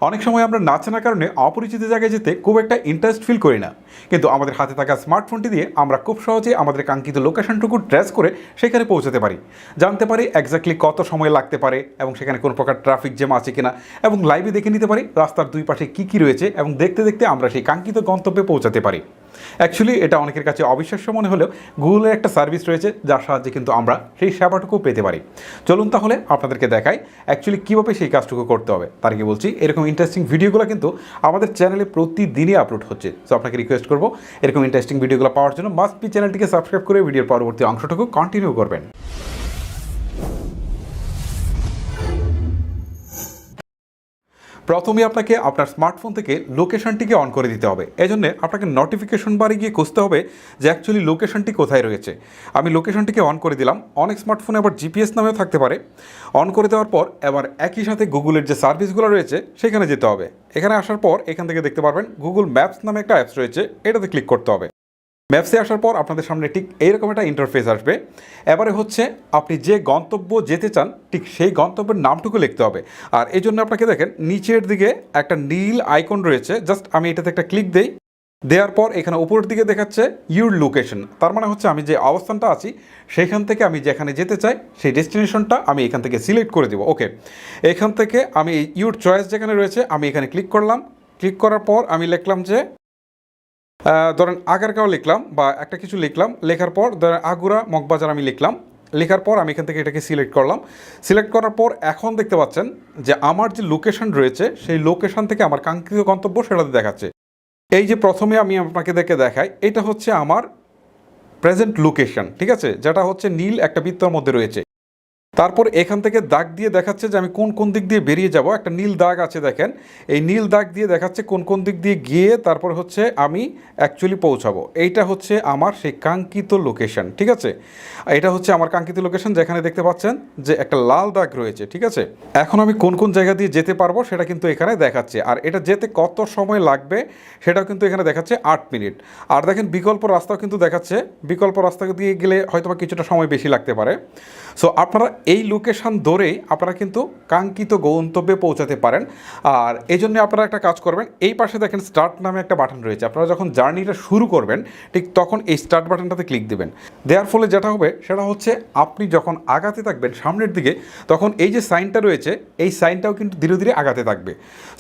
অনেক সময় আমরা না চেনার কারণে অপরিচিত জায়গায় যেতে খুব একটা ইন্টারেস্ট ফিল করি না, কিন্তু আমাদের হাতে থাকা স্মার্টফোনটি দিয়ে আমরা খুব সহজে আমাদের কাঙ্ক্ষিত লোকেশনটুকু ট্রেস করে সেখানে পৌঁছাতে পারি, জানতে পারি এক্স্যাক্টলি কত সময় লাগতে পারে এবং সেখানে কোনো প্রকার ট্রাফিক জ্যাম আছে কিনা, এবং লাইভে দেখে নিতে পারি রাস্তার দুই পাশে কী কী রয়েছে, এবং দেখতে দেখতে আমরা সেই কাঙ্ক্ষিত গন্তব্যে পৌঁছাতে পারি। অ্যাকচুয়ালি এটা অনেকের কাছে অবিশ্বাস্য মনে হলেও গুগলের একটা সার্ভিস রয়েছে যার সাহায্যে কিন্তু আমরা সেই সেবাটুকু পেতে পারি। চলুন তাহলে আপনাদেরকে দেখাই অ্যাকচুয়ালি কীভাবে সেই কাজটুকু করতে হবে। তার আগে বলছি, এরকম ইন্টারেস্টিং ভিডিওগুলো কিন্তু আমাদের চ্যানেলে প্রতিদিনই আপলোড হচ্ছে। সো আপনাকে রিকোয়েস্ট করবো এরকম ইন্টারেস্টিং ভিডিওগুলো পাওয়ার জন্য মাস্ট বি চ্যানেলটিকে সাবস্ক্রাইব করে ভিডিওর পরবর্তী অংশটুকু কন্টিনিউ করবেন। প্রথমে আপনাকে আপনার স্মার্টফোন থেকে লোকেশনটিকে অন করে দিতে হবে। এজন্য আপনাকে নোটিফিকেশন বারে গিয়ে খুঁজতে হবে যে অ্যাকচুয়ালি লোকেশনটি কোথায় রয়েছে। আমি লোকেশনটিকে অন করে দিলাম। অনেক স্মার্টফোনে আবার জিপিএস নামেও থাকতে পারে। অন করে দেওয়ার পর এবার একই সাথে গুগলের যে সার্ভিসগুলো রয়েছে সেখানে যেতে হবে। এখানে আসার পর এখান থেকে দেখতে পারবেন গুগল ম্যাপস নামে একটা অ্যাপস রয়েছে, এটাতে ক্লিক করতে হবে। ম্যাপসে আসার পর আপনাদের সামনে ঠিক এইরকম একটা ইন্টারফেস আসবে। এবারে হচ্ছে আপনি যে গন্তব্য যেতে চান ঠিক সেই গন্তব্যের নামটুকু লিখতে হবে। আর এই জন্য আপনাকে দেখেন নিচের দিকে একটা নীল আইকন রয়েছে, জাস্ট আমি এটাতে একটা ক্লিক দেই। দেওয়ার পর এখানে উপরের দিকে দেখাচ্ছে ইউর লোকেশন, তার মানে হচ্ছে আমি যে অবস্থানটা আছি সেইখান থেকে আমি যেখানে যেতে চাই সেই ডেস্টিনেশনটা আমি এখান থেকে সিলেক্ট করে দেবো। ওকে, এখান থেকে আমি ইউর চয়েস যেখানে রয়েছে আমি এখানে ক্লিক করলাম। ক্লিক করার পর আমি লিখলাম যে ধরেন আগারগাঁও লিখলাম বা একটা কিছু লিখলাম। লেখার পর ধরেন আগুরা মগবাজার আমি লিখলাম। লেখার পর আমি এখান থেকে এটাকে সিলেক্ট করলাম। সিলেক্ট করার পর এখন দেখতে পাচ্ছেন যে আমার যে লোকেশন রয়েছে সেই লোকেশন থেকে আমার কাঙ্ক্ষিত গন্তব্য সেটাতে দেখাচ্ছে। এই যে প্রথমে আমি আপনাকে দেখাই, এটা হচ্ছে আমার প্রেজেন্ট লোকেশন, ঠিক আছে, যেটা হচ্ছে নীল একটা বৃত্তের মধ্যে রয়েছে। তারপর এখান থেকে দাগ দিয়ে দেখাচ্ছে যে আমি কোন কোন দিক দিয়ে বেরিয়ে যাব। একটা নীল দাগ আছে দেখেন, এই নীল দাগ দিয়ে দেখাচ্ছে কোন কোন দিক দিয়ে গিয়ে তারপর হচ্ছে আমি অ্যাকচুয়ালি পৌঁছাবো। এইটা হচ্ছে আমার সেই কাঙ্ক্ষিত লোকেশন, ঠিক আছে। এটা হচ্ছে আমার কাঙ্ক্ষিত লোকেশন, যেখানে দেখতে পাচ্ছেন যে একটা লাল দাগ রয়েছে, ঠিক আছে। এখন আমি কোন কোন জায়গা দিয়ে যেতে পারবো সেটা কিন্তু এখানে দেখাচ্ছে, আর এটা যেতে কত সময় লাগবে সেটাও কিন্তু এখানে দেখাচ্ছে 8 মিনিট। আর দেখেন বিকল্প রাস্তাও কিন্তু দেখাচ্ছে, বিকল্প রাস্তা দিয়ে গেলে হয়তো বা কিছুটা সময় বেশি লাগতে পারে। সো আপনারা এই লোকেশন ধরেই আপনারা কিন্তু কাঙ্ক্ষিত গন্তব্যে পৌঁছাতে পারেন। আর এই জন্য আপনারা একটা কাজ করবেন, এই পাশে দেখেন স্টার্ট নামে একটা বাটন রয়েছে। আপনারা যখন জার্নিটা শুরু করবেন ঠিক তখন এই স্টার্ট বাটনটাতে ক্লিক দেবেন। দেওয়ার ফলে যেটা হবে সেটা হচ্ছে আপনি যখন আগাতে থাকবেন সামনের দিকে তখন এই যে সাইনটা রয়েছে এই সাইনটাও কিন্তু ধীরে ধীরে আগাতে থাকবে।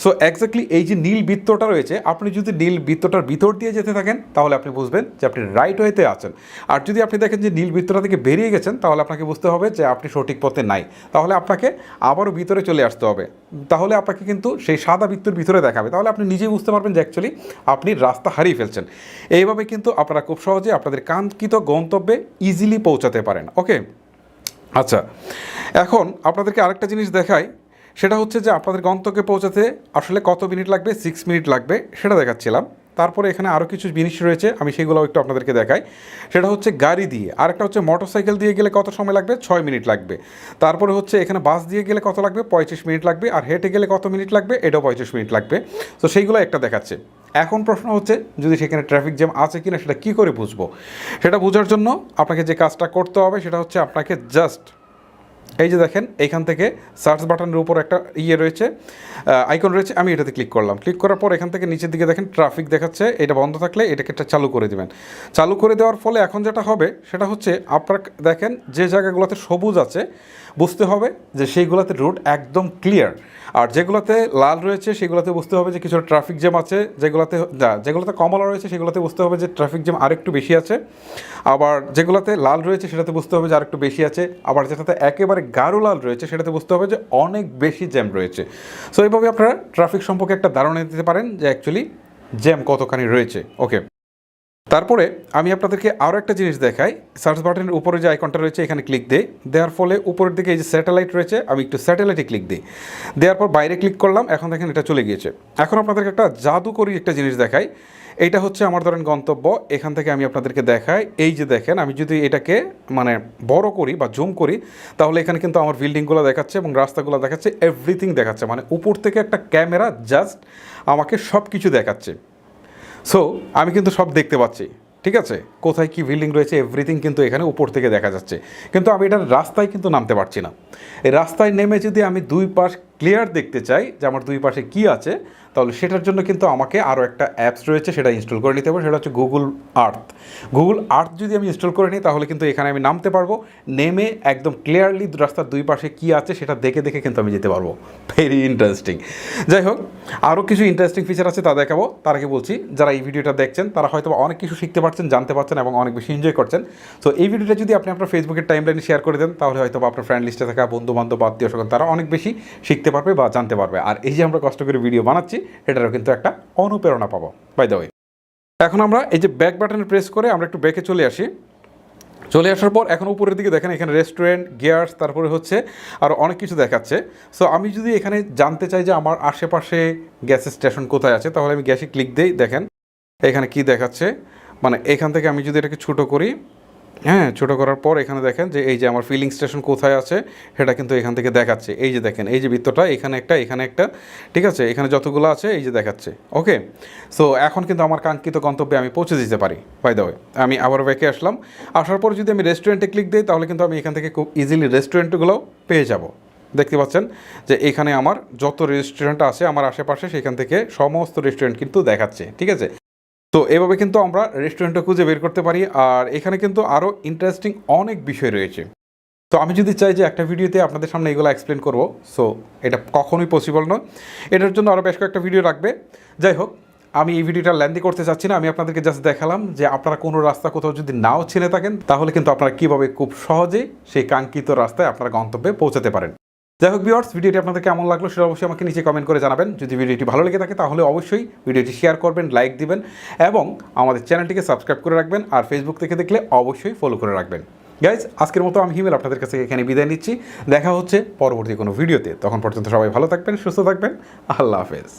সো এক্স্যাক্টলি এই যে নীল বৃত্তটা রয়েছে, আপনি যদি নীল বৃত্তটার ভিতর দিয়ে যেতে থাকেন তাহলে আপনি বুঝবেন যে আপনি রাইট ওয়েতে আছেন। আর যদি আপনি দেখেন যে নীল বৃত্তটা থেকে বেরিয়ে গেছেন তাহলে আপনাকে বুঝতে হবে যে আপনি সঠিক পথে নাই, তাহলে আপনাকে আবারও ভিতরে চলে আসতে হবে। তাহলে আপনাকে কিন্তু সেই সাদা বৃত্তের ভিতরে দেখাবে, তাহলে আপনি নিজেই বুঝতে পারবেন যে অ্যাকচুয়ালি আপনি রাস্তা হারিয়ে ফেলছেন। এইভাবে কিন্তু আপনারা খুব সহজে আপনাদের কাঙ্ক্ষিত গন্তব্যে ইজিলি পৌঁছাতে পারেন। ওকে, আচ্ছা, এখন আপনাদেরকে আরেকটা জিনিস দেখাই, সেটা হচ্ছে যে আপনাদের গন্তব্যে পৌঁছাতে আসলে কত মিনিট লাগবে, 6 মিনিট লাগবে সেটা দেখাচ্ছিলাম। তারপরে এখানে আরও কিছু জিনিস রয়েছে, আমি সেগুলোও একটু আপনাদেরকে দেখাই। সেটা হচ্ছে গাড়ি দিয়ে, আরেকটা হচ্ছে মোটরসাইকেল দিয়ে গেলে কত সময় লাগবে, 6 মিনিট লাগবে। তারপরে হচ্ছে এখানে বাস দিয়ে গেলে কত লাগবে, 35 মিনিট লাগবে। আর হেঁটে গেলে কত মিনিট লাগবে, এটাও 35 মিনিট লাগবে। তো সেইগুলো একটা দেখাচ্ছে। এখন প্রশ্ন হচ্ছে যদি সেখানে ট্রাফিক জ্যাম আছে কিনা সেটা কী করে বুঝবো। সেটা বোঝার জন্য আপনাকে যে কাজটা করতে হবে সেটা হচ্ছে আপনাকে জাস্ট এই যে দেখেন এইখান থেকে সার্চ বাটনের উপর একটা রয়েছে, আইকন রয়েছে, আমি এটাতে ক্লিক করলাম। ক্লিক করার পর এখান থেকে নিচের দিকে দেখেন ট্রাফিক দেখাচ্ছে, এটা বন্ধ থাকলে এটাকে একটা চালু করে দেবেন। চালু করে দেওয়ার ফলে এখন যেটা হবে সেটা হচ্ছে আপনারা দেখেন যে জায়গাগুলোতে সবুজ আছে বুঝতে হবে যে সেইগুলোতে রোড একদম ক্লিয়ার, আর যেগুলোতে লাল রয়েছে সেগুলোতে বুঝতে হবে যে কিছু ট্রাফিক জ্যাম আছে, যেগুলোতে কমলা রয়েছে সেগুলোতে বুঝতে হবে যে ট্রাফিক জ্যাম আরেকটু বেশি আছে। আবার যেগুলোতে লাল রয়েছে সেটাতে বুঝতে হবে যে আরেকটু বেশি আছে। আবার যেটাতে একেবারে গাঢ় লাল রয়েছে সেটাতে বুঝতে হবে যে অনেক বেশি জ্যাম রয়েছে। সো এইভাবে আপনারা ট্রাফিক সম্পর্কে একটা ধারণা দিতে পারেন যে অ্যাকচুয়ালি জ্যাম কতখানি রয়েছে। ওকে, তারপরে আমি আপনাদেরকে আরও একটা জিনিস দেখাই। সার্চ বাটনের উপরে যে আইকনটা রয়েছে এখানে ক্লিক দিই, দেওয়ার ফলে উপরের দিকে এই যে স্যাটেলাইট রয়েছে আমি একটু স্যাটেলাইটে ক্লিক দিই। দেওয়ার পর বাইরে ক্লিক করলাম, এখন দেখেন এটা চলে গিয়েছে। এখন আপনাদেরকে একটা জাদুকরি একটা জিনিস দেখাই। এইটা হচ্ছে আমার ধরেন গন্তব্য, এখান থেকে আমি আপনাদেরকে দেখাই। এই যে দেখেন আমি যদি এটাকে মানে বড় করি বা জুম করি তাহলে এখানে কিন্তু আমার বিল্ডিংগুলো দেখাচ্ছে এবং রাস্তাগুলো দেখাচ্ছে, এভরিথিং দেখাচ্ছে। মানে উপর থেকে একটা ক্যামেরা জাস্ট আমাকে সব কিছু দেখাচ্ছে। সো আমি কিন্তু সব দেখতে পাচ্ছি, ঠিক আছে, কোথায় কী বিল্ডিং রয়েছে এভরিথিং কিন্তু এখানে উপর থেকে দেখা যাচ্ছে। কিন্তু আমি এটার রাস্তায় কিন্তু নামতে পারছি না। এই রাস্তায় নেমে যদি আমি দুই পাশ ক্লিয়ার দেখতে চাই যে আমার দুই পাশে কী আছে, তাহলে সেটার জন্য কিন্তু আমাকে আরও একটা অ্যাপস রয়েছে, সেটা ইনস্টল করে নিতে হবে। সেটা হচ্ছে গুগল আর্থ। গুগল আর্থ যদি আমি ইনস্টল করে নিই তাহলে কিন্তু এখানে আমি নামতে পারবো, নেমে একদম ক্লিয়ারলি রাস্তার দুই পাশে কী আছে সেটা দেখে দেখে কিন্তু আমি যেতে পারবো। Very interesting. যাই হোক, আরও কিছু ইন্টারেস্টিং ফিচার আছে তা দেখাবো। তার আগে বলছি, যারা এই ভিডিওটা দেখছেন তারা হয়তো অনেক কিছু শিখতে পারছেন, জানতে পারছেন এবং অনেক বেশি এনজয় করছেন। তো এই ভিডিওটা যদি আপনি আপনার ফেসবুকের টাইমলাইনে শেয়ার করে দেন তাহলে হয়তো আপনার ফ্রেন্ড লিস্টে থাকা বন্ধু-বান্ধব, আত্মীয়-স্বজন তারা অনেক বেশি শিখতে পারবে বা জানতে পারবে। আর এই যে আমরা কষ্ট করে ভিডিও বানাচ্ছি এটারও কিন্তু একটা অনুপ্রেরণা পাবো। বাই দ্য ওয়ে, এখন আমরা এই যে ব্যাক বাটনে প্রেস করে আমরা একটু ব্যাকে চলে আসি। চলে আসার পর এখন উপরের দিকে দেখেন এখানে রেস্টুরেন্ট, গিয়ার্স, তারপরে হচ্ছে আরও অনেক কিছু দেখাচ্ছে। সো আমি যদি এখানে জানতে চাই যে আমার আশেপাশে গ্যাস স্টেশন কোথায় আছে, তাহলে আমি গ্যাসে ক্লিক দিই। দেখেন এখানে কি দেখাচ্ছে, মানে এখান থেকে আমি যদি এটাকে ছোটো করি, হ্যাঁ ছোটো করার পর এখানে দেখেন যে এই যে আমার ফিলিং স্টেশন কোথায় আছে সেটা কিন্তু এখান থেকে দেখাচ্ছে। এই যে দেখেন এই যে বৃত্তটা, এখানে একটা, এখানে একটা, ঠিক আছে, এখানে যতগুলো আছে এই যে দেখাচ্ছে। ওকে, সো এখন কিন্তু আমার কাঙ্ক্ষিত গন্তব্যে আমি পৌঁছে দিতে পারি। বাই দ্য ওয়ে, আমি আবার ব্যাকে আসলাম। আসার পর যদি আমি রেস্টুরেন্টে ক্লিক দিই তাহলে কিন্তু আমি এখান থেকে খুব ইজিলি রেস্টুরেন্টগুলোও পেয়ে যাব। দেখতে পাচ্ছেন যে এখানে আমার যত রেস্টুরেন্ট আছে আমার আশেপাশে সেখান থেকে সমস্ত রেস্টুরেন্ট কিন্তু দেখাচ্ছে। ঠিক আছে, তো এভাবে কিন্তু আমরা রেস্টুরেন্টটা খুঁজে বের করতে পারি। আর এখানে কিন্তু আরও ইন্টারেস্টিং অনেক বিষয় রয়েছে। তো আমি যদি চাই যে একটা ভিডিওতে আপনাদের সামনে এগুলো এক্সপ্লেন করব, সো এটা কখনোই পসিবল নয়। এটার জন্য আরও বেশ কয়েকটা ভিডিও রাখবে। যাই হোক, আমি এই ভিডিওটা লেন্দি করতে চাচ্ছি না, আমি আপনাদেরকে জাস্ট দেখালাম যে আপনারা কোনো রাস্তা কোথাও যদি নাও চিনে থাকেন তাহলে কিন্তু আপনারা কীভাবে খুব সহজে সেই কাঙ্ক্ষিত রাস্তায় আপনারা গন্তব্যে পৌঁছাতে পারেন। যাই হোক ভিউয়ার্স, ভিডিওটি আপনাদের কেমন লাগলো সেটা অবশ্যই আমাকে নিচে কমেন্ট করে জানাবেন। যদি ভিডিওটি ভালো লেগে থাকে তাহলে অবশ্যই ভিডিওটি শেয়ার করবেন, লাইক দিবেন এবং আমাদের চ্যানেলটিকে সাবস্ক্রাইব করে রাখবেন। আর ফেসবুক থেকে দেখলে অবশ্যই ফলো করে রাখবেন। গাইজ, আজকের মতো আমি হিমেল আপনাদের কাছে এখানে বিদায় নিচ্ছি। দেখা হচ্ছে পরবর্তী কোনো ভিডিওতে। তখন পর্যন্ত সবাই ভালো থাকবেন, সুস্থ থাকবেন। আল্লাহ হাফেজ।